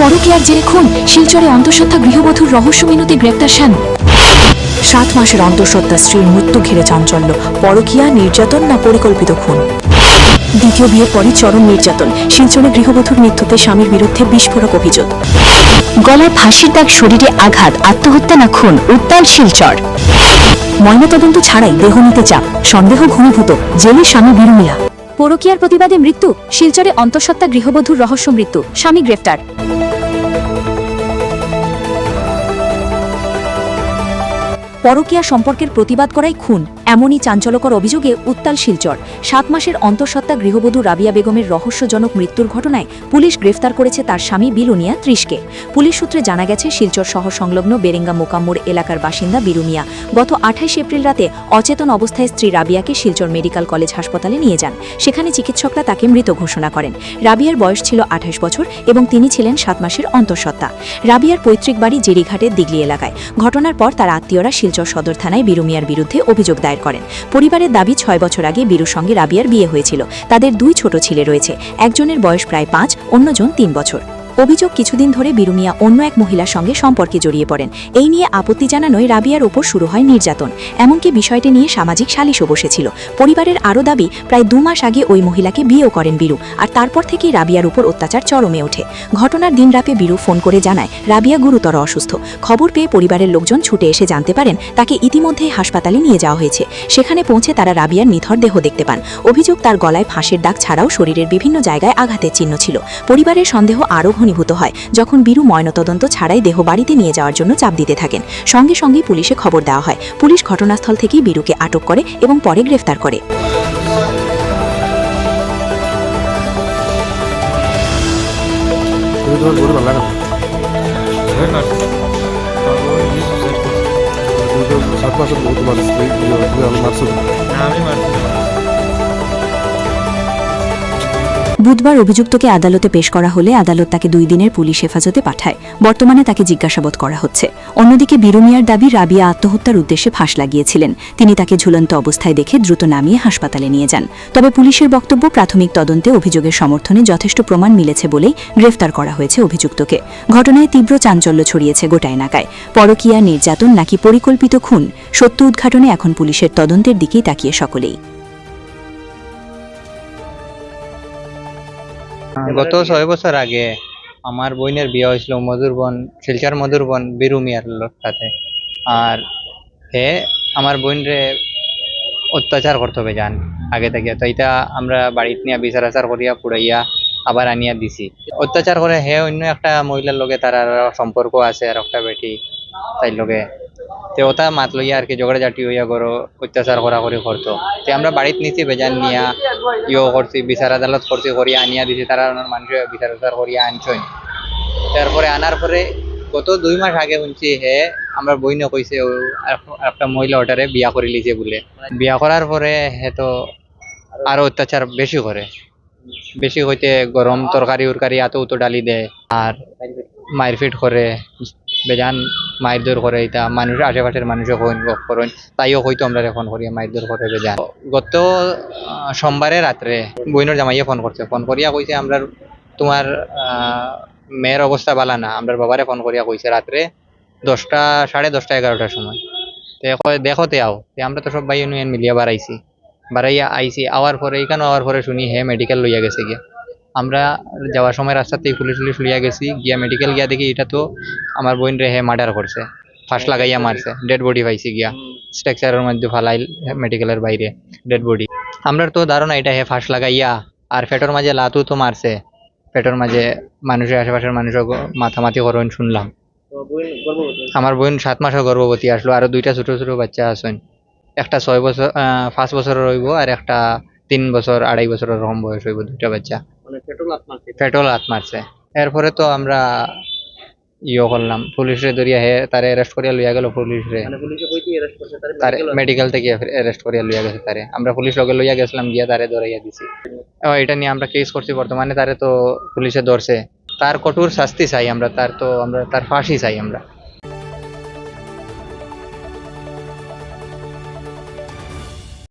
পরকীয়ার জেরে খুন, শিলচরে অন্তঃসত্ত্বা গৃহবধূর রহস্য মিনতি গ্রেপ্তার শানু। 7 মাসের অন্তঃসত্ত্বা স্ত্রীর মৃত্যু ঘিরে চাঞ্চল্য। পরকীয়া, নির্যাতন না পরিকল্পিত খুন? দ্বিতীয় বিয়ের পরই চরম নির্যাতন, শিলচরে গৃহবধূর মৃত্যুতে স্বামীর বিরুদ্ধে বিস্ফোরক অভিযোগ। গলায় ফাঁসির দাগ, শরীরে আঘাত, আত্মহত্যা না খুন, উত্তাল শিলচর। ময়নাতদন্ত ছাড়াই দেহ নিতে চাপ, সন্দেহ ঘনীভূত, জেলে স্বামী বীরু মিয়া। পরকীয়ার প্রতিবাদে মৃত্যু, শিলচরে অন্তঃসত্ত্বা গৃহবধূর রহস্য মৃত্যু, স্বামী গ্রেফতার। পরকীয়া সম্পর্কের প্রতিবাদ করাই খুন, এমনই চাঞ্চল্যকর অভিযোগে উত্তাল শিলচর। 7 মাসের অন্তঃসত্ত্বা গৃহবধূ রাবিয়া বেগমের রহস্যজনক মৃত্যুর ঘটনায় পুলিশ গ্রেফতার করেছে তার স্বামী বিলুনিয়া 30কে। পুলিশ সূত্রে জানা গেছে, শিলচর শহর সংলগ্ন বেরেঙ্গা মোকাম্মুর এলাকার বাসিন্দা বীরু মিয়া গত 28 এপ্রিল রাতে অচেতন অবস্থায় স্ত্রী রাবিয়াকে শিলচর মেডিকেল কলেজ হাসপাতালে নিয়ে যান। সেখানে চিকিৎসকরা তাকে মৃত ঘোষণা করেন। রাবিয়ার বয়স ছিল 28 বছর এবং তিনি ছিলেন 7 মাসের অন্তঃসত্ত্বা। রাবিয়ার পৈতৃক বাড়ি জেরিঘাটের দিগলি এলাকায়। ঘটনার পর তার আত্মীয়রা শিলচর সদর থানায় বীরু মিয়ার বিরুদ্ধে অভিযোগ দায়ের করেন। পরিবারের দাবি, 6 বছর আগে বীরুর সঙ্গে রাবিয়ার বিয়ে হয়েছিল। তাদের 2 ছোট ছেলে রয়েছে, একজনের বয়স প্রায় 5, অন্যজন 3 বছর। অভিযোগ, কিছুদিন ধরে বীরু মিয়া অন্য এক মহিলার সঙ্গে সম্পর্কে জড়িয়ে পড়েন। এই নিয়ে আপত্তি জানানোয় রাবিয়ার ওপর শুরু হয় নির্যাতন। এমনকি বিষয়টি নিয়ে সামাজিক সালিশও বসেছিল। পরিবারের আরও দাবি, প্রায় 2 মাস আগে ওই মহিলাকে বিয়েও করেন বীরু, আর তারপর থেকেই রাবিয়ার উপর অত্যাচার চরমে ওঠে। ঘটনার দিন রাতে বীরু ফোন করে জানায় রাবিয়া গুরুতর অসুস্থ। খবর পেয়ে পরিবারের লোকজন ছুটে এসে জানতে পারেন তাকে ইতিমধ্যেই হাসপাতালে নিয়ে যাওয়া হয়েছে। সেখানে পৌঁছে তারা রাবিয়ার নিথর দেহ দেখতে পান। অভিযোগ, তার গলায় ফাঁসের দাগ ছাড়াও শরীরের বিভিন্ন জায়গায় আঘাতের চিহ্ন ছিল। পরিবারের সন্দেহ আরও ঘনীভূত হয় যখন বীরু ময়নাতদন্ত ছাড়াই দেহ বাড়িতে নিয়ে যাওয়ার জন্য চাপ দিতে থাকেন। সঙ্গে সঙ্গেই পুলিশে খবর দেওয়া হয়। পুলিশ ঘটনাস্থল থেকেই বীরুকে আটক করে এবং পরে গ্রেফতার করে। বুধবার অভিযুক্তকে আদালতে পেশ করা হলে আদালত তাকে 2 দিনের পুলিশ হেফাজতে পাঠায়। বর্তমানে তাকে জিজ্ঞাসাবাদ করা হচ্ছে। অন্যদিকে বীরু মিয়ার দাবি, রাবিয়া আত্মহত্যার উদ্দেশ্যে ফাঁস লাগিয়েছিলেন। তিনি তাকে ঝুলন্ত অবস্থায় দেখে দ্রুত নামিয়ে হাসপাতালে নিয়ে যান। তবে পুলিশের বক্তব্য, প্রাথমিক তদন্তে অভিযোগের সমর্থনে যথেষ্ট প্রমাণ মিলেছে বলেই গ্রেফতার করা হয়েছে অভিযুক্তকে। ঘটনায় তীব্র চাঞ্চল্য ছড়িয়েছে গোটা এলাকায়। পরকীয়া, নির্যাতন নাকি পরিকল্পিত খুন, সত্য উদ্ঘাটনে এখন পুলিশের তদন্তের দিকেই তাকিয়ে সকলেই। গত 6 বছর আগে আমার বোনের বিয়ে হয়েছিল মধুরবন, শিলচর মধুরবন বীরু মিয়ার সাথে। আর হে আমার বোনরে অত্যাচার করতে হবে জান আগে থেকে। তো এটা আমরা বাড়িতে নিয়ে বিচার আচার করিয়া পুড়াইয়া আবার আনিয়া দিছি। অত্যাচার করে হে অন্য একটা মহিলার লগে তার আর সম্পর্ক আছে, আর একটা বেটি তাই লগে। তো ওটা মাত লইয়া আর কি ঝগড়াঝাটি হইয়া করো, অত্যাচার করা করি করতো। তো আমরা বাড়িতে নিছি, বেজান নিয়া করছি, বিচার আদালত করছি, করিয়া আনিয়া দিছি। তারা মানুষ বিচার আচার করিয়া আনছই। তারপরে আনার পরে গত 2 মাস আগে শুনছি হে আমার বইনে কইছে একটা মহিলা ওটারে বিয়া করে লিছে বলে। বিয়া করার পরে হে তো আরো অত্যাচার বেশি করে, বেশি হইতে গরম তরকারি উরকারি এত উতো ডালি দেয়, আর মারপিট করে, বেজান মারধর করে। এটা মানুষ আশেপাশের মানুষও করেন, তাইও হয়তো আমরা ফোন করি মারধর করে বেজান। গত সোমবারে রাত্রে বইনের জামাইয়ে ফোন করছে, ফোন করিয়া কইছে আমরা তোমার মেয়ের অবস্থা ভালো না। আমরা বাবারে ফোন করিয়া কইছে রাত্রে 10টা, 10:30, 11টার সময়। দেখতে আও। আমরা তো সব ভাই মিলিয়া বাড়াইয়া আইছি। আওয়ার পরে এখানে আওয়ার পরে শুনি হে মেডিকেল লইয়া গেছে গিয়া। আমরা যাওয়ার সময় রাস্তাতেই পুলিশ লইয়া গেছি, গিয়া মেডিকেল গিয়া দেখি এটা তো আমার বোন রে হে মার্ডার করছে, ফাঁস লাগাইয়া মারছে। ডেড বডি পাইছি গিয়া, স্ট্রাকচারের মধ্যে ফালাই মেডিকেলের বাইরে ডেড বডি। আমরা তো ধারণা এটা হে ফাঁস লাগাইয়া, আর পেটের মাঝে লাতু তো মারছে। পেটের মাঝে মানুষের আশেপাশের মানুষের মাথামাতি করেন শুনলাম। আমার বোন 7 মাসের গর্ভবতী আসলো, আরো 2টা ছোট ছোট বাচ্চা আছেন। একটা 5 বছরের হইব, আর একটা 3 বছর 2.5 বছরের এরকম বয়স হইব। 2টা বাচ্চা পেট্রোল হাত মারছে। এরপরে তো আমরা করলাম, পুলিশে ধরিয়া হে তারে অ্যারেস্ট করিয়া লইয়া গেল। পুলিশে তারে মেডিকেল থেকে অ্যারেস্ট করিয়া লইয়া গেছে তারে। আমরা পুলিশ লগে লইয়া গেছিলাম, গিয়া তারে ধরাইয়া দিছি। এটা নিয়ে আমরা কেস করছি বর্তমানে। তারে তো পুলিশে ধরছে, তার কঠোর শাস্তি চাই আমরা, তার ফাঁসি চাই আমরা।